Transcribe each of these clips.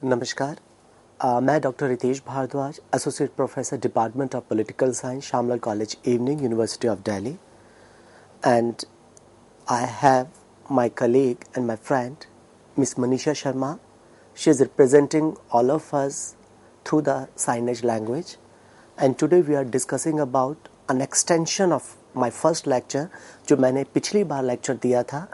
नमस्कार। मैं doctor Ritesh Bhardwaj, associate professor department of political science, Shyamla college evening, university of Delhi, and I have my colleague and my friend Miss Manisha Sharma. She is representing all of us through the signage language, and today we are discussing about an extension of my first lecture जो मैंने पिछली बार lecture दिया था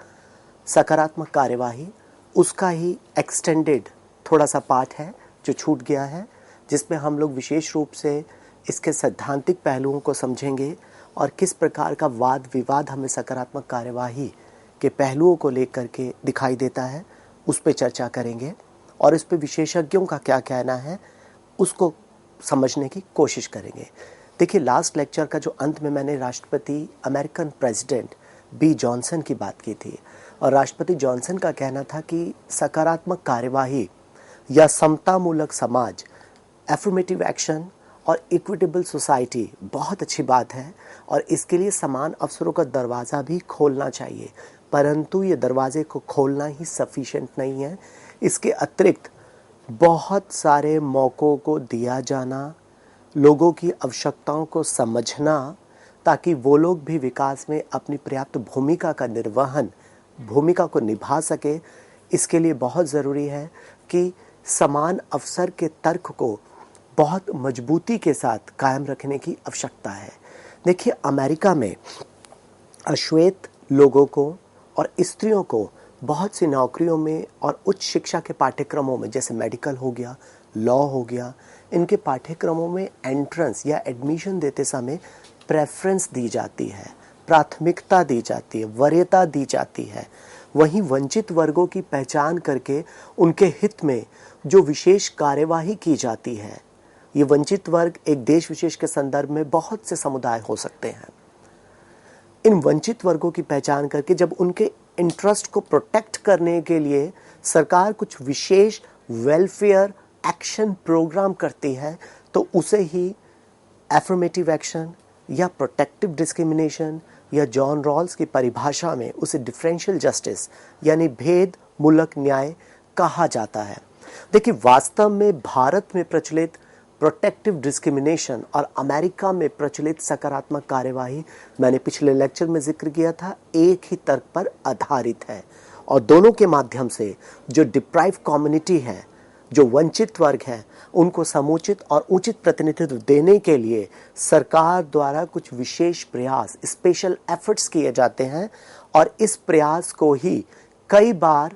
सकारात्मक कार्यवाही, उसका ही extended थोड़ा सा पार्ट है जो छूट गया है, जिसमें हम लोग विशेष रूप से इसके सैद्धांतिक पहलुओं को समझेंगे और किस प्रकार का वाद विवाद हमें सकारात्मक कार्यवाही के पहलुओं को लेकर के दिखाई देता है, उस पर चर्चा करेंगे और इस पर विशेषज्ञों का क्या कहना है उसको समझने की कोशिश करेंगे। देखिए, लास्ट लेक्चर का जो अंत में मैंने राष्ट्रपति अमेरिकन प्रेसिडेंट बी जॉनसन की बात की थी और राष्ट्रपति जॉनसन का कहना था कि सकारात्मक कार्यवाही या समतामूलक समाज, एफर्मेटिव एक्शन और इक्विटेबल सोसाइटी बहुत अच्छी बात है और इसके लिए समान अवसरों का दरवाज़ा भी खोलना चाहिए, परंतु ये दरवाजे को खोलना ही सफिशिएंट नहीं है। इसके अतिरिक्त बहुत सारे मौक़ों को दिया जाना, लोगों की आवश्यकताओं को समझना, ताकि वो लोग भी विकास में अपनी पर्याप्त भूमिका को निभा सके, इसके लिए बहुत ज़रूरी है कि समान अवसर के तर्क को बहुत मजबूती के साथ कायम रखने की आवश्यकता है। देखिए, अमेरिका में अश्वेत लोगों को और स्त्रियों को बहुत सी नौकरियों में और उच्च शिक्षा के पाठ्यक्रमों में, जैसे मेडिकल हो गया, लॉ हो गया, इनके पाठ्यक्रमों में एंट्रेंस या एडमिशन देते समय प्रेफरेंस दी जाती है, प्राथमिकता दी जाती है, वरीयता दी जाती है। वहीं वंचित वर्गों की पहचान करके उनके हित में जो विशेष कार्यवाही की जाती है, ये वंचित वर्ग एक देश विशेष के संदर्भ में बहुत से समुदाय हो सकते हैं। इन वंचित वर्गों की पहचान करके जब उनके इंटरेस्ट को प्रोटेक्ट करने के लिए सरकार कुछ विशेष वेलफेयर एक्शन प्रोग्राम करती है, तो उसे ही एफर्मेटिव एक्शन या प्रोटेक्टिव डिस्क्रिमिनेशन या जॉन रॉल्स की परिभाषा में उसे डिफरेंशियल जस्टिस यानी भेद मूलक न्याय कहा जाता है। देखिए, वास्तव में भारत में प्रचलित प्रोटेक्टिव डिस्क्रिमिनेशन और अमेरिका में प्रचलित सकारात्मक कार्यवाही, मैंने पिछले लेक्चर में जिक्र किया था, एक ही तर्क पर आधारित है और दोनों के माध्यम से जो डिप्राइव कम्युनिटी है, जो वंचित वर्ग है, उनको समुचित और उचित प्रतिनिधित्व देने के लिए सरकार द्वारा कुछ विशेष प्रयास, स्पेशल एफर्ट्स किए जाते हैं और इस प्रयास को ही कई बार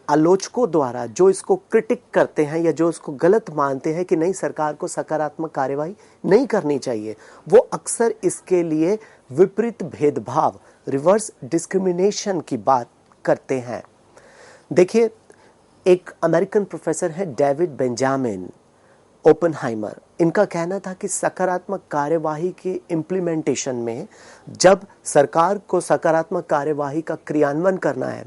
आलोचकों द्वारा, जो इसको क्रिटिक करते हैं या जो इसको गलत मानते हैं कि नहीं, सरकार को सकारात्मक कार्यवाही नहीं करनी चाहिए, वो अक्सर इसके लिए विपरीत भेदभाव, रिवर्स डिस्क्रिमिनेशन की बात करते हैं। देखिए, एक अमेरिकन प्रोफेसर है डेविड बेंजामिन ओपेनहाइमर, इनका कहना था कि सकारात्मक कार्यवाही के इम्प्लीमेंटेशन में जब सरकार को सकारात्मक कार्यवाही का क्रियान्वयन करना है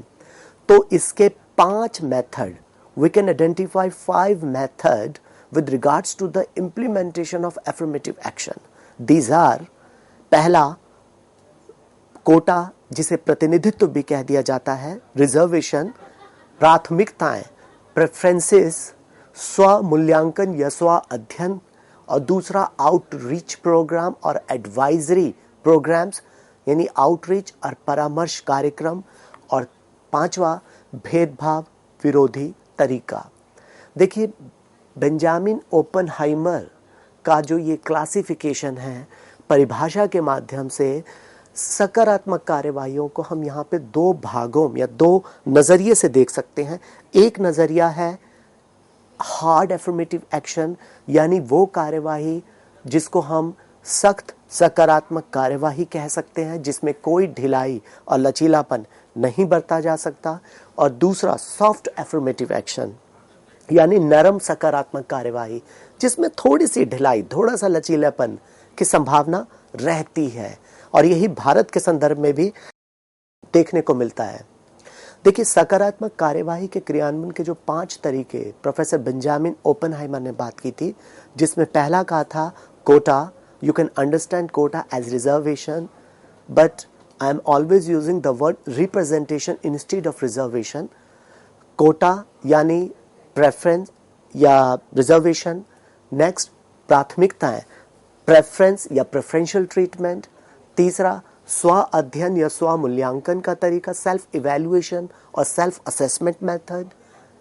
तो इसके 5 method, we can identify 5 method with regards to the implementation of affirmative action. These are, पहला, कोटा जिसे प्रतिनिधित्व भी कह दिया जाता है, रिजर्वेशन, प्राथमिकताएं, प्रेफरेंसेस, स्व मूल्यांकन या स्व अध्ययन, और दूसरा आउटरीच प्रोग्राम और एडवाइजरी प्रोग्राम्स यानी आउटरीच और परामर्श कार्यक्रम, और पांचवा भेदभाव विरोधी तरीका। देखिए, बेंजामिन ओपेनहाइमर का जो ये क्लासिफिकेशन है, परिभाषा के माध्यम से सकारात्मक कार्यवाहियों को हम यहाँ पे 2 भागों या 2 नज़रिए से देख सकते हैं। एक नज़रिया है हार्ड एफर्मेटिव एक्शन, यानी वो कार्यवाही जिसको हम सख्त सकारात्मक कार्यवाही कह सकते हैं, जिसमें कोई ढिलाई और लचीलापन नहीं बरता जा सकता, और दूसरा सॉफ्ट एफर्मेटिव एक्शन यानी नरम सकारात्मक कार्यवाही, जिसमें थोड़ी सी ढिलाई, थोड़ा सा लचीलापन की संभावना रहती है, और यही भारत के संदर्भ में भी देखने को मिलता है। देखिए, सकारात्मक कार्यवाही के क्रियान्वयन के जो 5 तरीके प्रोफेसर बेंजामिन ओपेनहाइमर ने बात की थी, जिसमें पहला कहा था Kota. You can understand quota as reservation, but I am always using the word representation instead of reservation. Kota यानी प्रेफरेंस या रिजर्वेशन। नेक्स्ट, प्राथमिकताएं, प्रेफरेंस या प्रेफरेंशियल ट्रीटमेंट। तीसरा, स्व अध्ययन या स्व मूल्यांकन का तरीका, सेल्फ इवैल्यूएशन और self assessment method.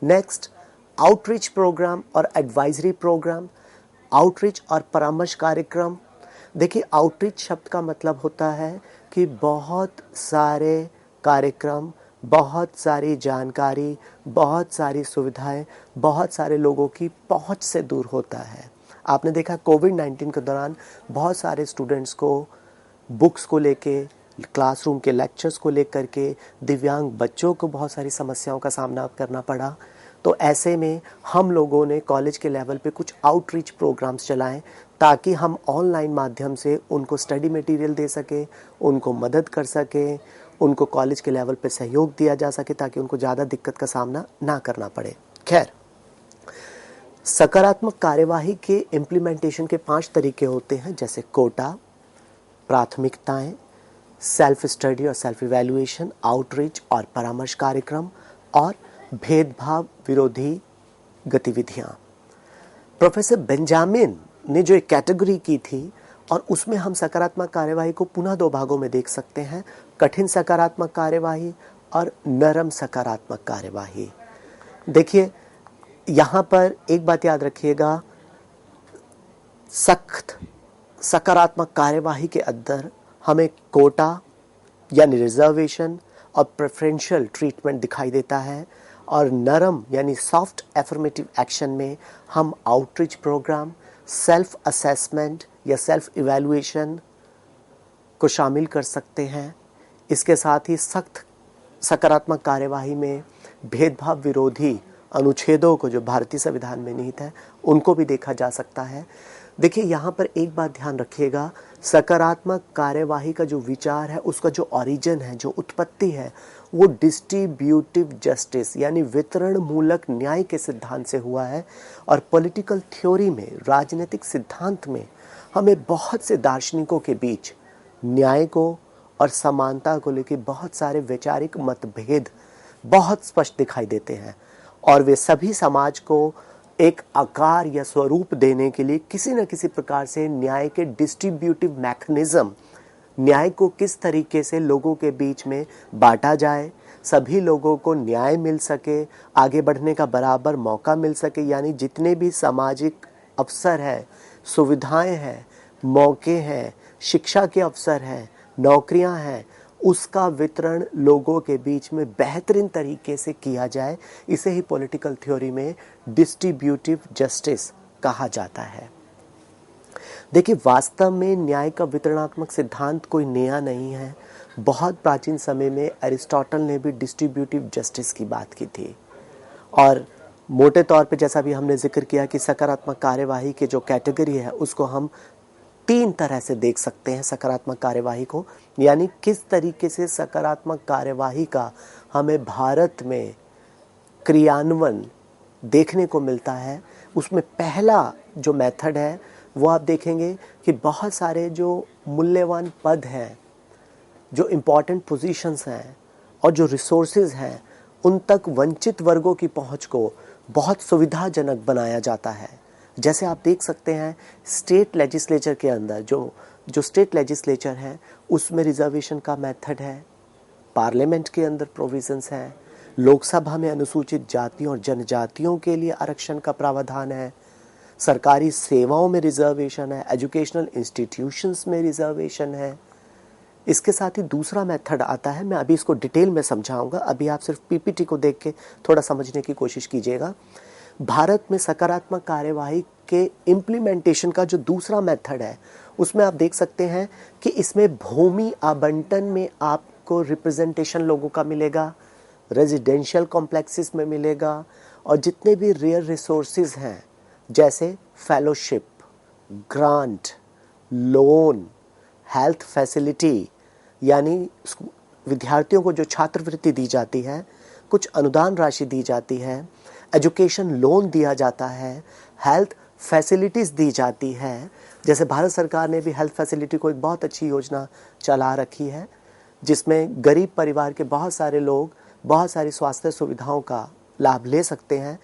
Next, outreach program और एडवाइजरी प्रोग्राम, आउटरीच और परामर्श कार्यक्रम। देखिए, आउटरीच शब्द का मतलब होता है कि बहुत सारे कार्यक्रम, बहुत सारी जानकारी, बहुत सारी सुविधाएं, बहुत सारे लोगों की पहुंच से दूर होता है। आपने देखा कोविड-19 के दौरान बहुत सारे स्टूडेंट्स को बुक्स को लेके, क्लासरूम के लेक्चर्स को लेकर के, दिव्यांग बच्चों को बहुत सारी समस्याओं का सामना करना पड़ा। तो ऐसे में हम लोगों ने कॉलेज के लेवल पे कुछ आउटरीच प्रोग्राम्स चलाएं ताकि हम ऑनलाइन माध्यम से उनको स्टडी मटेरियल दे सके, उनको मदद कर सके, उनको कॉलेज के लेवल पे सहयोग दिया जा सके ताकि उनको ज़्यादा दिक्कत का सामना ना करना पड़े। खैर, सकारात्मक कार्यवाही के इम्प्लीमेंटेशन के 5 तरीके होते हैं, जैसे कोटा, प्राथमिकताएं, सेल्फ स्टडी और सेल्फ इवैल्यूएशन, आउटरीच और परामर्श कार्यक्रम, और भेदभाव विरोधी गतिविधियां। प्रोफेसर बेंजामिन ने जो एक कैटेगरी की थी और उसमें हम सकारात्मक कार्यवाही को पुनः 2 भागों में देख सकते हैं, कठिन सकारात्मक कार्यवाही और नरम सकारात्मक कार्यवाही। देखिए, यहाँ पर एक बात याद रखिएगा, सख्त सकारात्मक कार्यवाही के अंदर हमें कोटा यानी रिजर्वेशन और प्रेफरेंशियल ट्रीटमेंट दिखाई देता है, और नरम यानी सॉफ्ट एफर्मेटिव एक्शन में हम आउटरीच प्रोग्राम, सेल्फ असेसमेंट या सेल्फ इवैल्यूएशन को शामिल कर सकते हैं। इसके साथ ही सख्त सकारात्मक कार्यवाही में भेदभाव विरोधी अनुच्छेदों को, जो भारतीय संविधान में निहित है, उनको भी देखा जा सकता है। देखिए, यहाँ पर एक बात ध्यान रखिएगा, सकारात्मक कार्यवाही का जो विचार है, उसका जो ओरिजिन है, जो उत्पत्ति है, वो डिस्ट्रीब्यूटिव जस्टिस यानी वितरण मूलक न्याय के सिद्धांत से हुआ है। और पॉलिटिकल थ्योरी में, राजनीतिक सिद्धांत में, हमें बहुत से दार्शनिकों के बीच न्याय को और समानता को लेकर बहुत सारे वैचारिक मतभेद बहुत स्पष्ट दिखाई देते हैं, और वे सभी समाज को एक आकार या स्वरूप देने के लिए किसी न किसी प्रकार से न्याय के डिस्ट्रीब्यूटिव मैकेनिज्म, न्याय को किस तरीके से लोगों के बीच में बांटा जाए, सभी लोगों को न्याय मिल सके, आगे बढ़ने का बराबर मौका मिल सके, यानी जितने भी सामाजिक अवसर हैं, सुविधाएं हैं, मौके हैं, शिक्षा के अवसर हैं, नौकरियां हैं, उसका वितरण लोगों के बीच में बेहतरीन तरीके से किया जाए। इसे ही पॉलिटिकल थ्योरी में डिस्ट्रीब्यूटिव जस्टिस कहा जाता है। देखिए, वास्तव में न्याय का वितरणात्मक सिद्धांत कोई नया नहीं है। बहुत प्राचीन समय में अरिस्टोटल ने भी डिस्ट्रीब्यूटिव जस्टिस की बात की थी। और मोटे तौर पे, जैसा भी हमने जिक्र किया कि सकारात्मक कार्यवाही के जो कैटेगरी है, उसको हम 3 तरह से देख सकते हैं सकारात्मक कार्यवाही को, यानी किस तरीके से सकारात्मक कार्यवाही का हमें भारत में क्रियान्वयन देखने को मिलता है। उसमें पहला जो मेथड है, वो आप देखेंगे कि बहुत सारे जो मूल्यवान पद हैं, जो इम्पॉर्टेंट पोजीशंस हैं और जो रिसोर्सेज हैं, उन तक वंचित वर्गों की पहुंच को बहुत सुविधाजनक बनाया जाता है। जैसे आप देख सकते हैं, स्टेट लेजिस्लेचर के अंदर जो स्टेट लेजिस्लेचर है, उसमें रिजर्वेशन का मेथड है, पार्लियामेंट के अंदर प्रोविजंस हैं, लोकसभा में अनुसूचित जातियों और जनजातियों के लिए आरक्षण का प्रावधान है, सरकारी सेवाओं में रिजर्वेशन है, एजुकेशनल इंस्टीट्यूशंस में रिजर्वेशन है। इसके साथ ही दूसरा मेथड आता है, मैं अभी इसको डिटेल में समझाऊंगा, अभी आप सिर्फ पीपीटी को देख के थोड़ा समझने की कोशिश कीजिएगा। भारत में सकारात्मक कार्यवाही के इम्प्लीमेंटेशन का जो दूसरा मेथड है, उसमें आप देख सकते हैं कि इसमें भूमि आवंटन में आपको रिप्रेजेंटेशन लोगों का मिलेगा, रेजिडेंशियल कॉम्प्लेक्सेस में मिलेगा, और जितने भी रेयर रिसोर्सेज हैं जैसे fellowship, grant, loan, health facility, यानी विद्यार्थियों को जो छात्रवृत्ति दी जाती है, कुछ अनुदान राशि दी जाती है, एजुकेशन लोन दिया जाता है, हेल्थ फैसिलिटीज़ दी जाती है। जैसे भारत सरकार ने भी हेल्थ फैसिलिटी को एक बहुत अच्छी योजना चला रखी है, जिसमें गरीब परिवार के बहुत सारे लोग बहुत सारी स्वास्थ्य सुविधाओं का लाभ ले सकते हैं।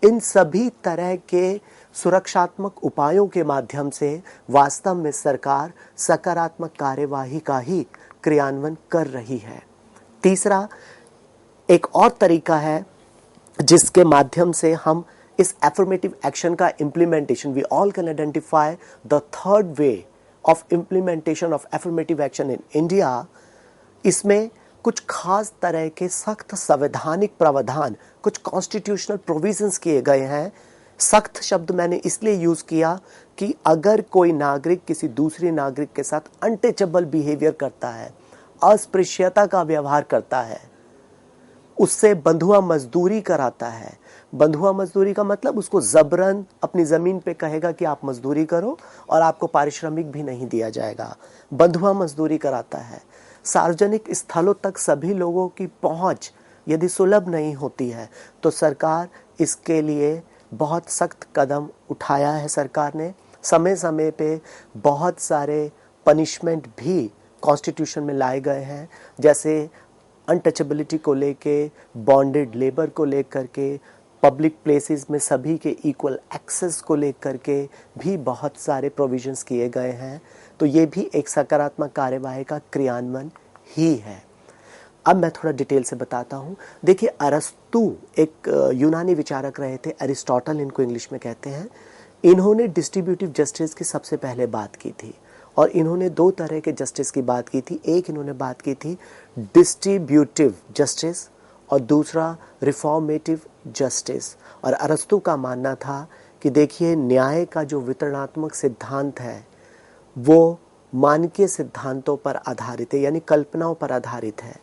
इन सभी तरह के सुरक्षात्मक उपायों के माध्यम से वास्तव में सरकार सकारात्मक कार्यवाही का ही क्रियान्वयन कर रही है। तीसरा एक और तरीका है जिसके माध्यम से हम इस एफर्मेटिव एक्शन का implementation, we all can identify the third way of implementation of affirmative action in India. इसमें कुछ खास तरह के सख्त संवैधानिक प्रावधान, कुछ कॉन्स्टिट्यूशनल प्रोविजंस किए गए हैं। सख्त शब्द मैंने इसलिए यूज किया कि अगर कोई नागरिक किसी दूसरे नागरिक के साथ अनटचेबल बिहेवियर करता है, अस्पृश्यता का व्यवहार करता है, उससे बंधुआ मजदूरी कराता है, बंधुआ मजदूरी का मतलब उसको जबरन अपनी जमीन पे कहेगा कि आप मजदूरी करो और आपको पारिश्रमिक भी नहीं दिया जाएगा, बंधुआ मजदूरी कराता है, सार्वजनिक स्थलों तक सभी लोगों की पहुंच यदि सुलभ नहीं होती है तो सरकार इसके लिए बहुत सख्त कदम उठाया है। सरकार ने समय समय पे बहुत सारे पनिशमेंट भी कॉन्स्टिट्यूशन में लाए गए हैं, जैसे अनटचेबिलिटी को लेके, बॉन्डेड लेबर को लेकर के, पब्लिक प्लेसेस में सभी के इक्वल एक्सेस को लेकर के भी बहुत सारे प्रोविजंस किए गए हैं। तो ये भी एक सकारात्मक कार्यवाही का क्रियान्वयन ही है। अब मैं थोड़ा डिटेल से बताता हूँ। देखिए, अरस्तु एक यूनानी विचारक रहे थे, अरिस्टोटल इनको इंग्लिश में कहते हैं। इन्होंने डिस्ट्रीब्यूटिव जस्टिस की सबसे पहले बात की थी और इन्होंने दो तरह के जस्टिस की बात की थी। एक इन्होंने बात की थी डिस्ट्रीब्यूटिव जस्टिस और दूसरा रिफॉर्मेटिव जस्टिस। और अरस्तु का मानना था कि देखिए, न्याय का जो वितरणात्मक सिद्धांत है वो मानकीय सिद्धांतों पर आधारित है, यानी कल्पनाओं पर आधारित है,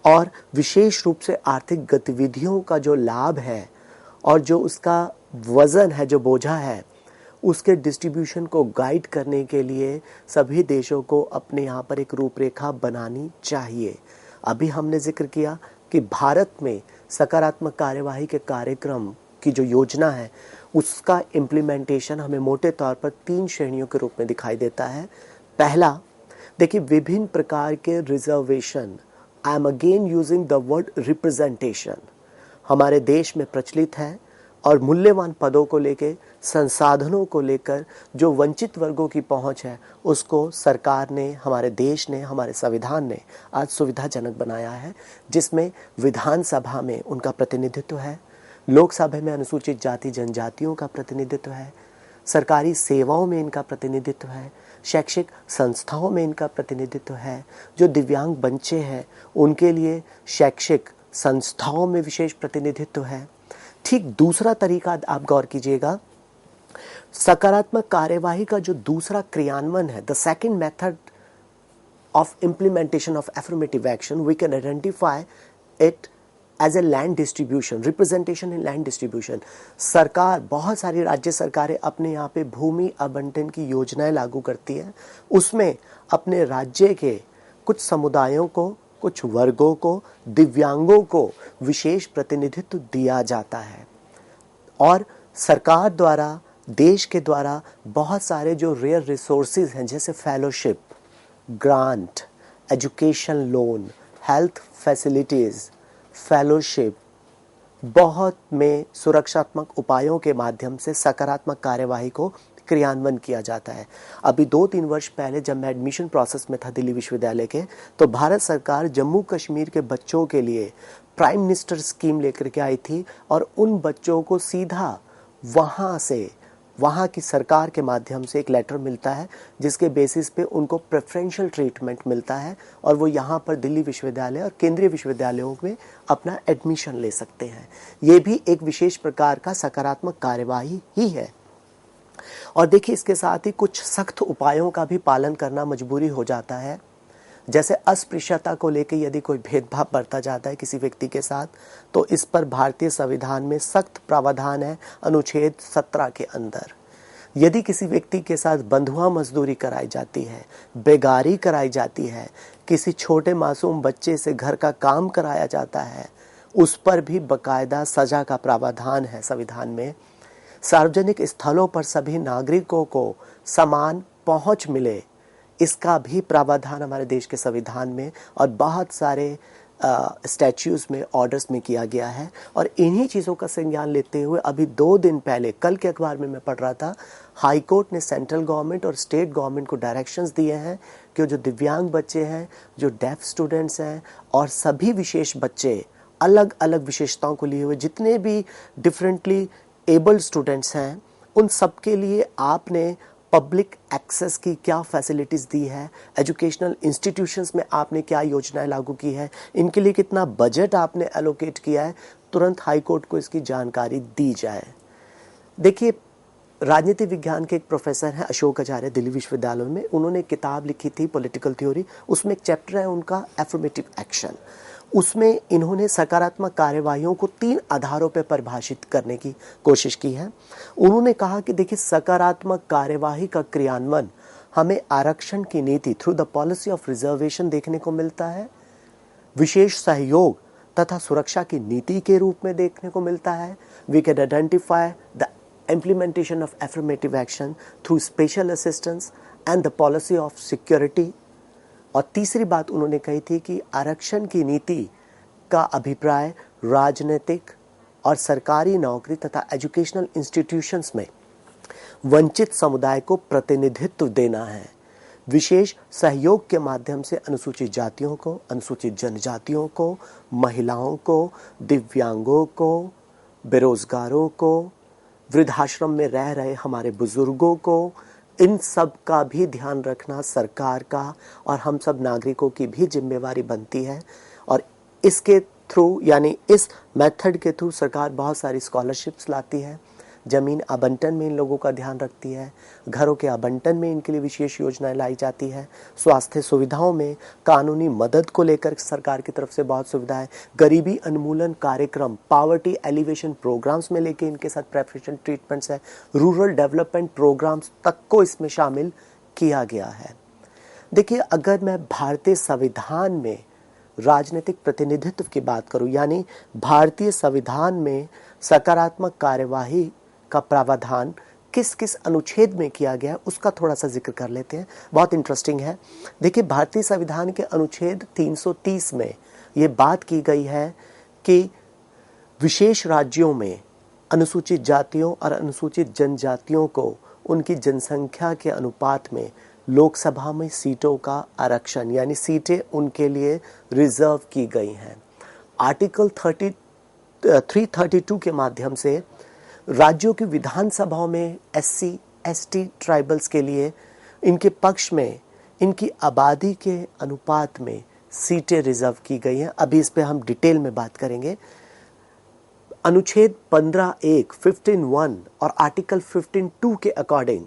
और विशेष रूप से आर्थिक गतिविधियों का जो लाभ है और जो उसका वजन है, जो बोझा है, उसके डिस्ट्रीब्यूशन को गाइड करने के लिए सभी देशों को अपने यहाँ पर एक रूपरेखा बनानी चाहिए। अभी हमने जिक्र किया कि भारत में सकारात्मक कार्यवाही के कार्यक्रम की जो योजना है उसका इम्प्लीमेंटेशन हमें मोटे तौर पर 3 श्रेणियों के रूप में दिखाई देता है। पहला, देखिए, विभिन्न प्रकार के reservation, I am again using the word representation, हमारे देश में प्रचलित है और मूल्यवान पदों को लेकर, संसाधनों को लेकर जो वंचित वर्गों की पहुंच है उसको सरकार ने, हमारे देश ने, हमारे संविधान ने आज सुविधाजनक बनाया है, जिसमें विधानसभा में उनका प्रतिनिधित्व है, लोकसभा में अनुसूचित जाति जनजातियों का प्रतिनिधित्व है, सरकारी सेवाओं में इनका प्रतिनिधित्व है, शैक्षिक संस्थाओं में इनका प्रतिनिधित्व है, जो दिव्यांग बच्चे हैं उनके लिए शैक्षिक संस्थाओं में विशेष प्रतिनिधित्व है। ठीक दूसरा तरीका आप गौर कीजिएगा, सकारात्मक कार्यवाही का जो दूसरा क्रियान्वयन है, the second method of implementation of affirmative action, we can identify it as a land distribution, representation in land distribution. सरकार, बहुत सारी राज्य सरकारें अपने यहाँ पे भूमि आवंटन की योजनाएं लागू करती है, उसमें अपने राज्य के कुछ समुदायों को, कुछ वर्गों को, दिव्यांगों को विशेष प्रतिनिधित्व दिया जाता है। और सरकार द्वारा, देश के द्वारा बहुत सारे जो रेयर रिसोर्सेज हैं, जैसे fellowship, grant, education loan, health facilities, fellowship, बहुत में सुरक्षात्मक उपायों के माध्यम से सकारात्मक कार्यवाही को क्रियान्वयन किया जाता है। अभी 2-3 वर्ष पहले जब मैं एडमिशन प्रोसेस में था दिल्ली विश्वविद्यालय के, तो भारत सरकार जम्मू कश्मीर के बच्चों के लिए प्राइम मिनिस्टर स्कीम लेकर के आई थी और उन बच्चों को सीधा वहाँ की सरकार के माध्यम से एक लेटर मिलता है जिसके बेसिस पे उनको प्रेफरेंशियल ट्रीटमेंट मिलता है और वो यहाँ पर दिल्ली विश्वविद्यालय और केंद्रीय विश्वविद्यालयों में अपना एडमिशन ले सकते हैं। ये भी एक विशेष प्रकार का सकारात्मक कार्यवाही ही है। और देखिए, इसके साथ ही कुछ सख्त उपायों का भी पालन करना मजबूरी हो जाता है, जैसे अस्पृश्यता को लेकर यदि कोई भेदभाव बरता जाता है किसी व्यक्ति के साथ, तो इस पर भारतीय संविधान में सख्त प्रावधान है अनुच्छेद 17 के अंदर। यदि किसी व्यक्ति के साथ बंधुआ मजदूरी कराई जाती है, बेगारी कराई जाती है, किसी छोटे मासूम बच्चे से घर का काम कराया जाता है, उस पर भी बकायदा सजा का प्रावधान है संविधान में। सार्वजनिक स्थलों पर सभी नागरिकों को समान पहुंच मिले, इसका भी प्रावधान हमारे देश के संविधान में और बहुत सारे स्टैच्यूज़ में, ऑर्डर्स में किया गया है। और इन्हीं चीज़ों का संज्ञान लेते हुए अभी 2 दिन पहले, कल के अखबार में मैं पढ़ रहा था, हाई कोर्ट ने सेंट्रल गवर्नमेंट और स्टेट गवर्नमेंट को डायरेक्शंस दिए हैं कि जो दिव्यांग बच्चे हैं, जो डेफ स्टूडेंट्स हैं और सभी विशेष बच्चे, अलग अलग विशेषताओं को लिए हुए जितने भी डिफरेंटली एबल्ड स्टूडेंट्स हैं, उन सब के लिए आपने पब्लिक एक्सेस की क्या फैसिलिटीज़ दी है, एजुकेशनल इंस्टीट्यूशंस में आपने क्या योजनाएं लागू की है, इनके लिए कितना बजट आपने एलोकेट किया है, तुरंत हाई कोर्ट को इसकी जानकारी दी जाए। देखिए, राजनीति विज्ञान के एक प्रोफेसर हैं अशोक आचार्य, दिल्ली विश्वविद्यालय में, उन्होंने किताब लिखी थी पॉलिटिकल थ्योरी। उसमें एक चैप्टर है उनका एफर्मेटिव एक्शन। उसमें इन्होंने सकारात्मक कार्यवाहियों को 3 आधारों पर परिभाषित करने की कोशिश की है। उन्होंने कहा कि देखिए, सकारात्मक कार्यवाही का क्रियान्वयन हमें आरक्षण की नीति through the policy of reservation देखने को मिलता है, विशेष सहयोग तथा सुरक्षा की नीति के रूप में देखने को मिलता है। We can identify the implementation of affirmative action through special assistance and the policy of security। और तीसरी बात उन्होंने कही थी कि आरक्षण की नीति का अभिप्राय राजनीतिक और सरकारी नौकरी तथा एजुकेशनल इंस्टीट्यूशंस में वंचित समुदाय को प्रतिनिधित्व देना है। विशेष सहयोग के माध्यम से अनुसूचित जातियों को, अनुसूचित जनजातियों को, महिलाओं को, दिव्यांगों को, बेरोजगारों को, वृद्धाश्रम में रह रहे हमारे बुजुर्गों को, इन सब का भी ध्यान रखना सरकार का और हम सब नागरिकों की भी जिम्मेवारी बनती है। और इसके थ्रू, यानी इस मेथड के थ्रू सरकार बहुत सारी स्कॉलरशिप्स लाती है, जमीन आवंटन में इन लोगों का ध्यान रखती है, घरों के आवंटन में इनके लिए विशेष योजनाएं लाई जाती है, स्वास्थ्य सुविधाओं में कानूनी मदद को लेकर सरकार की तरफ से बहुत सुविधाएं, गरीबी उन्मूलन कार्यक्रम, पावर्टी एलिवेशन प्रोग्राम्स में लेके इनके साथ प्रेफरेंशियल ट्रीटमेंट्स है, रूरल डेवलपमेंट प्रोग्राम्स तक को इसमें शामिल किया गया है। देखिए, अगर मैं भारतीय संविधान में राजनीतिक प्रतिनिधित्व की बात करूं, यानी भारतीय संविधान में सकारात्मक कार्यवाही का प्रावधान किस किस अनुच्छेद में किया गया, उसका थोड़ा सा जिक्र कर लेते हैं, बहुत इंटरेस्टिंग है। देखिए, भारतीय संविधान के अनुच्छेद 330 में ये बात की गई है कि विशेष राज्यों में अनुसूचित जातियों और अनुसूचित जनजातियों को उनकी जनसंख्या के अनुपात में लोकसभा में सीटों का आरक्षण, यानी सीटें उनके लिए रिजर्व की गई हैं। आर्टिकल 332 के माध्यम से राज्यों की विधानसभाओं में SC, ST ट्राइबल्स के लिए इनके पक्ष में इनकी आबादी के अनुपात में सीटें रिजर्व की गई हैं। अभी इस पे हम डिटेल में बात करेंगे। अनुच्छेद 15(1), 15(1) और आर्टिकल 15(2) के अकॉर्डिंग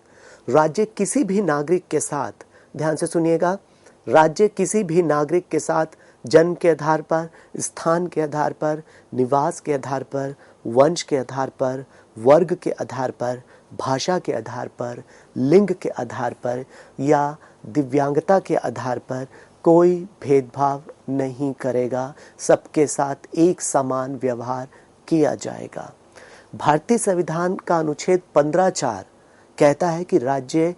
राज्य किसी भी नागरिक के साथ, ध्यान से सुनिएगा, राज्य किसी भी नागरिक के साथ जन्म के आधार पर, स्थान के आधार पर, निवास के आधार पर, वंश के आधार पर, वर्ग के आधार पर, भाषा के आधार पर, लिंग के आधार पर या दिव्यांगता के आधार पर कोई भेदभाव नहीं करेगा, सबके साथ एक समान व्यवहार किया जाएगा। भारतीय संविधान का अनुच्छेद 15(4) कहता है कि राज्य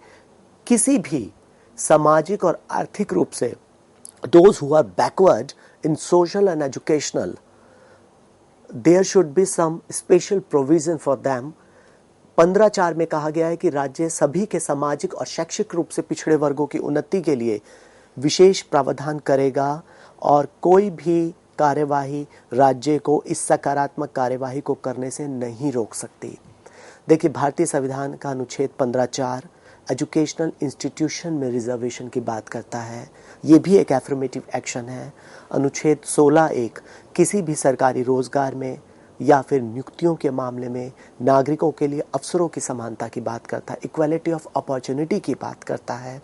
किसी भी सामाजिक और आर्थिक रूप से those who are backward in social and educational, there should be some special provision for them। 15(4) में कहा गया है कि राज्य सभी के सामाजिक और शैक्षिक रूप से पिछड़े वर्गों की उन्नति के लिए विशेष प्रावधान करेगा और कोई भी कार्यवाही राज्य को इस सकारात्मक कार्यवाही को करने से नहीं रोक सकती। देखिए, भारतीय संविधान का अनुच्छेद 15(4) एजुकेशनल इंस्टीट्यूशन में रिजर्वेशन की बात करता है, ये भी एक एफर्मेटिव एक्शन है। अनुच्छेद 16(1) किसी भी सरकारी रोजगार में या फिर नियुक्तियों के मामले में नागरिकों के लिए अवसरों की समानता की बात करता है, इक्वालिटी ऑफ अपॉर्चुनिटी की बात करता है।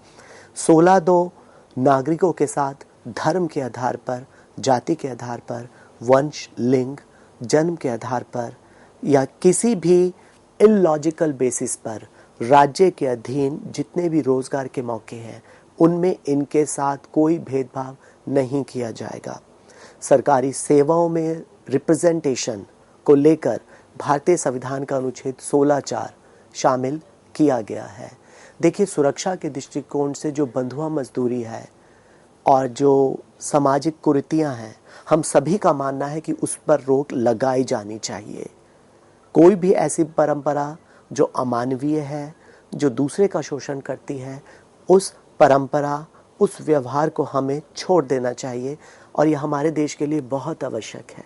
16(2) नागरिकों के साथ धर्म के आधार पर, जाति के आधार पर, वंश, लिंग, जन्म के आधार पर या किसी भी इलॉजिकल बेसिस पर राज्य के अधीन जितने भी रोजगार के मौके हैं उनमें इनके साथ कोई भेदभाव नहीं किया जाएगा। सरकारी सेवाओं में रिप्रेजेंटेशन को लेकर भारतीय संविधान का अनुच्छेद 16(4) शामिल किया गया है। देखिए, सुरक्षा के दृष्टिकोण से जो बंधुआ मजदूरी है और जो सामाजिक कुरीतियां हैं, हम सभी का मानना है कि उस पर रोक लगाई जानी चाहिए। कोई भी ऐसी परंपरा जो अमानवीय है, जो दूसरे का शोषण करती है, उस परंपरा, उस व्यवहार को हमें छोड़ देना चाहिए और यह हमारे देश के लिए बहुत आवश्यक है।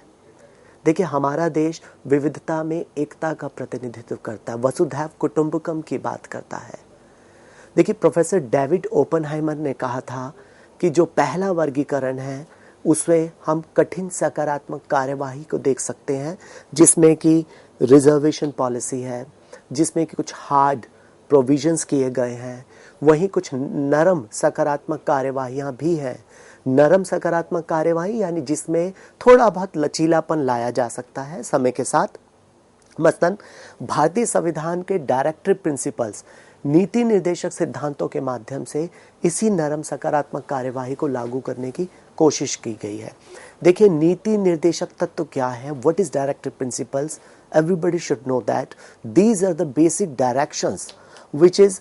देखिए, हमारा देश विविधता में एकता का प्रतिनिधित्व करता है, वसुधैव कुटुंबकम की बात करता है। देखिए, प्रोफेसर डेविड ओपनहाइमर ने कहा था कि जो पहला वर्गीकरण है उसमें हम कठिन सकारात्मक कार्यवाही को देख सकते हैं, जिसमें कि रिजर्वेशन पॉलिसी है, जिसमें कि कुछ हार्ड प्रोविजंस किए गए हैं, वहीं कुछ नरम सकारात्मक कार्यवाहियां भी हैं। नरम सकारात्मक कार्यवाही यानी जिसमें थोड़ा बहुत लचीलापन लाया जा सकता है समय के साथ। मसलन भारतीय संविधान के डायरेक्टिव प्रिंसिपल्स, नीति निर्देशक सिद्धांतों के माध्यम से इसी नरम सकारात्मक कार्यवाही को लागू करने की कोशिश की गई है। देखिए, नीति निर्देशक तत्व क्या है? What is directive principles? Everybody should know that these are the basic directions which is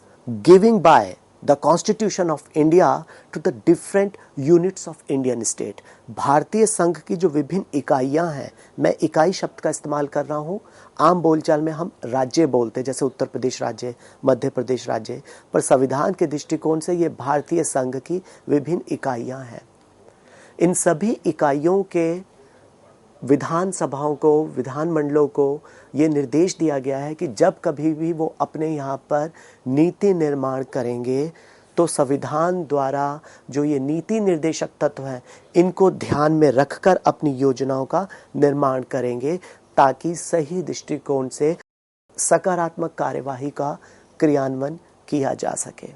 giving by the Constitution of India to the different units of Indian state। भारतीय संघ की जो विभिन्न इकाइयां हैं, मैं इकाई शब्द का इस्तेमाल कर रहा हूं, आम बोलचाल में हम राज्य बोलते हैं, जैसे उत्तर प्रदेश राज्य, मध्य प्रदेश राज्य, पर संविधान के दृष्टिकोण से ये भारतीय संघ की विभिन्न इकाइयां हैं। इन सभी इकाइयों के विधानसभाओं को, विधानमंडलों को ये निर्देश दिया गया है कि जब कभी भी वो अपने यहाँ पर नीति निर्माण करेंगे तो संविधान द्वारा जो ये नीति निर्देशक तत्व हैं, इनको ध्यान में रखकर अपनी योजनाओं का निर्माण करेंगे, ताकि सही दृष्टिकोण से सकारात्मक कार्यवाही का क्रियान्वयन किया जा सके।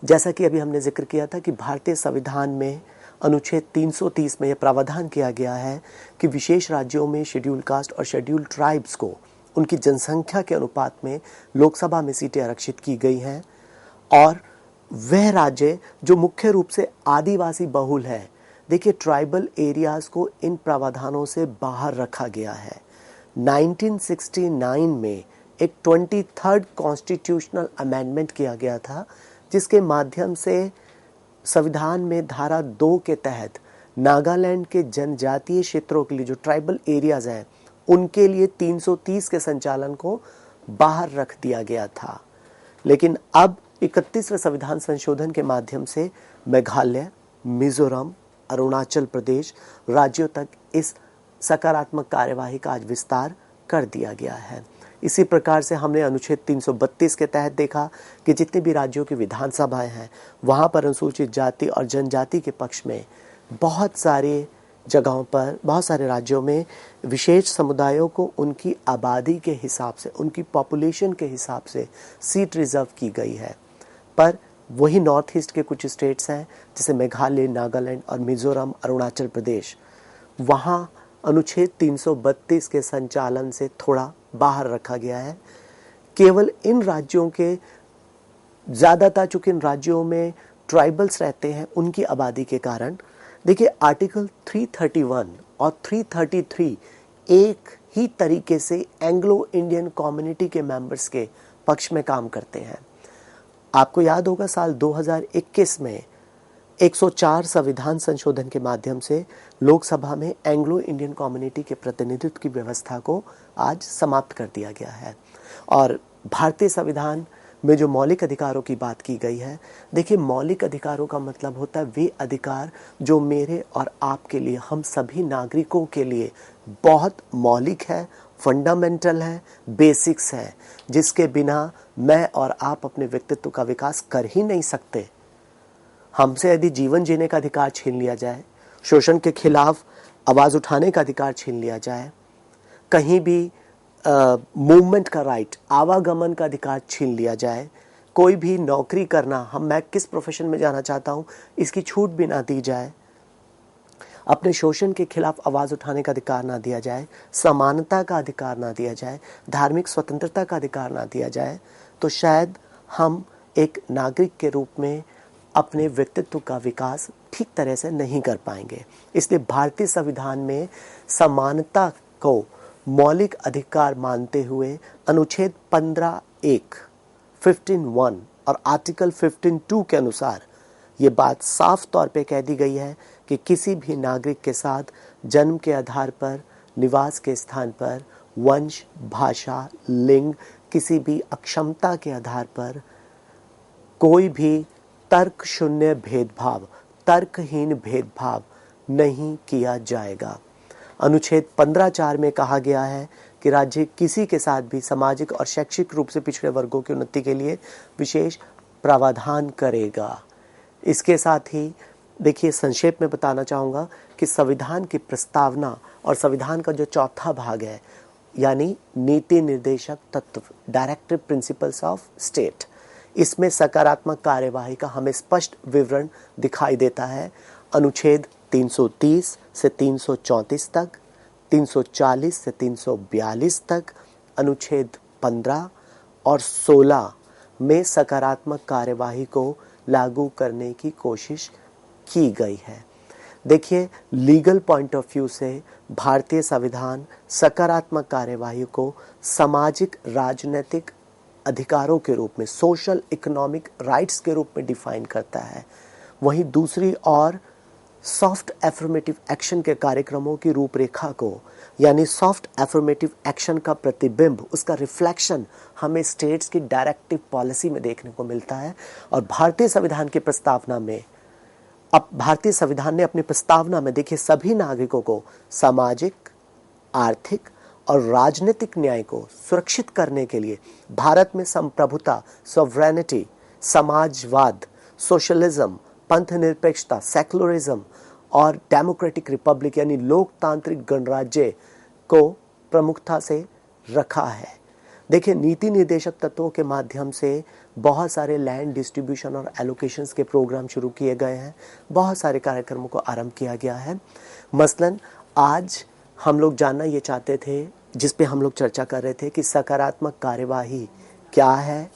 जैसा कि अभी हमने जिक्र किया था कि भारतीय संविधान में अनुच्छेद 330 में यह प्रावधान किया गया है कि विशेष राज्यों में शेड्यूल कास्ट और शेड्यूल ट्राइब्स को उनकी जनसंख्या के अनुपात में लोकसभा में सीटें आरक्षित की गई हैं, और वह राज्य जो मुख्य रूप से आदिवासी बहुल है, देखिए ट्राइबल एरियाज को इन प्रावधानों से बाहर रखा गया है। 1969 में एक 23rd कॉन्स्टिट्यूशनल अमेंडमेंट किया गया था, जिसके माध्यम से संविधान में धारा 2 के तहत नागालैंड के जनजातीय क्षेत्रों के लिए, जो ट्राइबल एरियाज हैं, उनके लिए 330 के संचालन को बाहर रख दिया गया था। लेकिन अब 31वें संविधान संशोधन के माध्यम से मेघालय, मिजोरम, अरुणाचल प्रदेश राज्यों तक इस सकारात्मक कार्यवाही का आज विस्तार कर दिया गया है। इसी प्रकार से हमने अनुच्छेद 332 के तहत देखा कि जितने भी राज्यों की विधानसभाएं हैं, वहाँ पर अनुसूचित जाति और जनजाति के पक्ष में बहुत सारे जगहों पर, बहुत सारे राज्यों में विशेष समुदायों को उनकी आबादी के हिसाब से, उनकी पॉपुलेशन के हिसाब से सीट रिजर्व की गई है। पर वही नॉर्थ ईस्ट के कुछ स्टेट्स हैं, जैसे मेघालय, नागालैंड और मिजोरम, अरुणाचल प्रदेश, वहाँ अनुच्छेद 332 के संचालन से थोड़ा बाहर रखा गया है। केवल इन राज्यों के ज़्यादातर, चूंकि इन राज्यों में ट्राइबल्स रहते हैं, उनकी आबादी के कारण, देखिए आर्टिकल 331 और 333 एक ही तरीके से एंग्लो इंडियन कम्युनिटी के मेंबर्स के पक्ष में काम करते हैं। आपको याद होगा साल 2021 में 104 संविधान संशोधन के माध्यम से लोकसभा में एंग्लो इंडियन कम्युनिटी के प्रतिनिधित्व की व्यवस्था को आज समाप्त कर दिया गया है। और भारतीय संविधान में जो मौलिक अधिकारों की बात की गई है, देखिए मौलिक अधिकारों का मतलब होता है वे अधिकार जो मेरे और आपके लिए, हम सभी नागरिकों के लिए बहुत मौलिक है, फंडामेंटल है, बेसिक्स है, जिसके बिना मैं और आप अपने व्यक्तित्व का विकास कर ही नहीं सकते। हमसे यदि जीवन जीने का अधिकार छीन लिया जाए, शोषण के खिलाफ आवाज़ उठाने का अधिकार छीन लिया जाए, कहीं भी मूवमेंट का राइट, आवागमन का अधिकार छीन लिया जाए, कोई भी नौकरी करना, मैं किस प्रोफेशन में जाना चाहता हूँ इसकी छूट भी ना दी जाए, अपने शोषण के खिलाफ आवाज़ उठाने का अधिकार ना दिया जाए, समानता का अधिकार ना दिया जाए, धार्मिक स्वतंत्रता का अधिकार ना दिया जाए, तो शायद हम एक नागरिक के रूप में अपने व्यक्तित्व का विकास ठीक तरह से नहीं कर पाएंगे। इसलिए भारतीय संविधान में समानता को मौलिक अधिकार मानते हुए अनुच्छेद 15(1) 15(1) और आर्टिकल 15(2) के अनुसार ये बात साफ तौर पे कह दी गई है कि किसी भी नागरिक के साथ जन्म के आधार पर, निवास के स्थान पर, वंश, भाषा, लिंग, किसी भी अक्षमता के आधार पर कोई भी तर्क शून्य भेदभाव, तर्कहीन भेदभाव नहीं किया जाएगा। अनुच्छेद 15(4) में कहा गया है कि राज्य किसी के साथ भी सामाजिक और शैक्षिक रूप से पिछड़े वर्गों की उन्नति के लिए विशेष प्रावधान करेगा। इसके साथ ही देखिए, संक्षेप में बताना चाहूँगा कि संविधान की प्रस्तावना और संविधान का जो चौथा भाग है, यानी नीति निर्देशक तत्व, डायरेक्टिव प्रिंसिपल्स ऑफ स्टेट, इसमें सकारात्मक कार्यवाही का हमें स्पष्ट विवरण दिखाई देता है। अनुच्छेद 330 से 334 तक, 340 से 342 तक, अनुच्छेद 15 और 16 में सकारात्मक कार्यवाही को लागू करने की कोशिश की गई है। देखिए, लीगल पॉइंट ऑफ व्यू से भारतीय संविधान सकारात्मक कार्यवाही को सामाजिक राजनीतिक अधिकारों के रूप में, सोशल इकोनॉमिक राइट्स के रूप में डिफाइन करता है। वहीं दूसरी ओर सॉफ्ट एफर्मेटिव एक्शन के कार्यक्रमों की रूपरेखा को, यानी सॉफ्ट एफर्मेटिव एक्शन का प्रतिबिंब, उसका रिफ्लेक्शन हमें स्टेट्स की डायरेक्टिव पॉलिसी में देखने को मिलता है। और भारतीय संविधान की प्रस्तावना में, अब भारतीय संविधान ने अपनी प्रस्तावना में देखिए सभी नागरिकों को सामाजिक, आर्थिक और राजनीतिक न्याय को सुरक्षित करने के लिए भारत में संप्रभुता, सॉवरेनिटी, समाजवाद, सोशलिज्म, पंथनिरपेक्षता, सेक्युलरिज्म और डेमोक्रेटिक रिपब्लिक यानी लोकतांत्रिक गणराज्य को प्रमुखता से रखा है। देखिए, नीति निर्देशक तत्वों के माध्यम से बहुत सारे लैंड डिस्ट्रीब्यूशन और एलोकेशंस के प्रोग्राम शुरू किए गए हैं, बहुत सारे कार्यक्रमों को आरंभ किया गया है। मसलन आज हम लोग जानना ये चाहते थे, जिस पे हम लोग चर्चा कर रहे थे कि सकारात्मक कार्यवाही क्या है,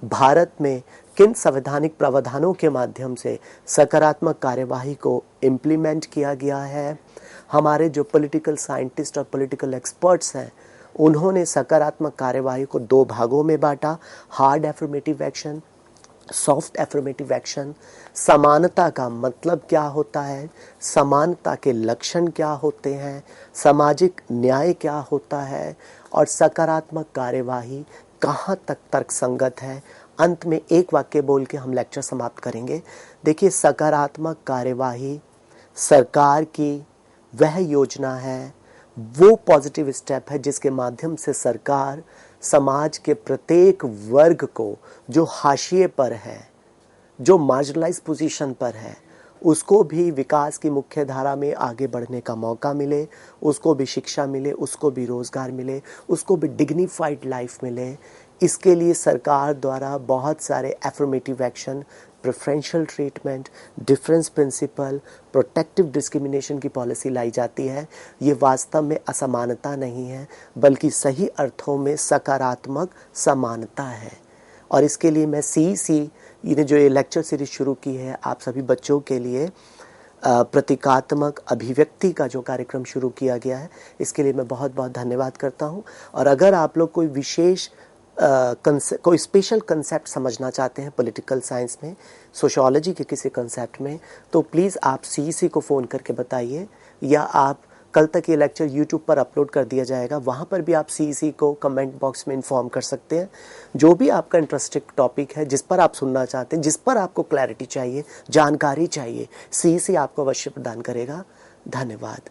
भारत में किन संवैधानिक प्रावधानों के माध्यम से सकारात्मक कार्यवाही को इम्प्लीमेंट किया गया है। हमारे जो पॉलिटिकल साइंटिस्ट और पॉलिटिकल एक्सपर्ट्स हैं, उन्होंने सकारात्मक कार्यवाही को दो भागों में बांटा, hard affirmative action, soft affirmative action. समानता का मतलब क्या होता है, समानता के लक्षण क्या होते हैं, सामाजिक न्याय क्या होता है और सकारात्मक कार्यवाही कहाँ तक तर्कसंगत है। अंत में एक वाक्य बोल के हम लेक्चर समाप्त करेंगे। देखिए, सकारात्मक कार्यवाही सरकार की वह योजना है, वो पॉजिटिव स्टेप है जिसके माध्यम से सरकार समाज के प्रत्येक वर्ग को जो हाशिए पर है, जो मार्जिनलाइज पोजीशन पर है, उसको भी विकास की मुख्य धारा में आगे बढ़ने का मौका मिले, उसको भी शिक्षा मिले, उसको भी रोजगार मिले, उसको भी डिग्निफाइड लाइफ मिले। इसके लिए सरकार द्वारा बहुत सारे affirmative action, preferential treatment, difference principle, protective discrimination की पॉलिसी लाई जाती है। ये वास्तव में असमानता नहीं है, बल्कि सही अर्थों में सकारात्मक समानता है। और इसके लिए मैं CEC ने जो ये लेक्चर सीरीज शुरू की है आप सभी बच्चों के लिए, प्रतीकात्मक अभिव्यक्ति का जो कार्यक्रम शुरू किया गया है, इसके लिए मैं बहुत बहुत धन्यवाद करता हूँ। और अगर आप लोग कोई विशेष कोई स्पेशल कंसेप्ट समझना चाहते हैं पॉलिटिकल साइंस में, सोशियोलॉजी के किसी कंसेप्ट में, तो प्लीज़ आप CEC को फ़ोन करके बताइए, या आप कल तक ये लेक्चर YouTube पर अपलोड कर दिया जाएगा, वहाँ पर भी आप CEC को कमेंट बॉक्स में इन्फॉर्म कर सकते हैं। जो भी आपका इंटरेस्टिंग टॉपिक है, जिस पर आप सुनना चाहते हैं, जिस पर आपको क्लैरिटी चाहिए, जानकारी चाहिए, CEC आपको अवश्य प्रदान करेगा। धन्यवाद।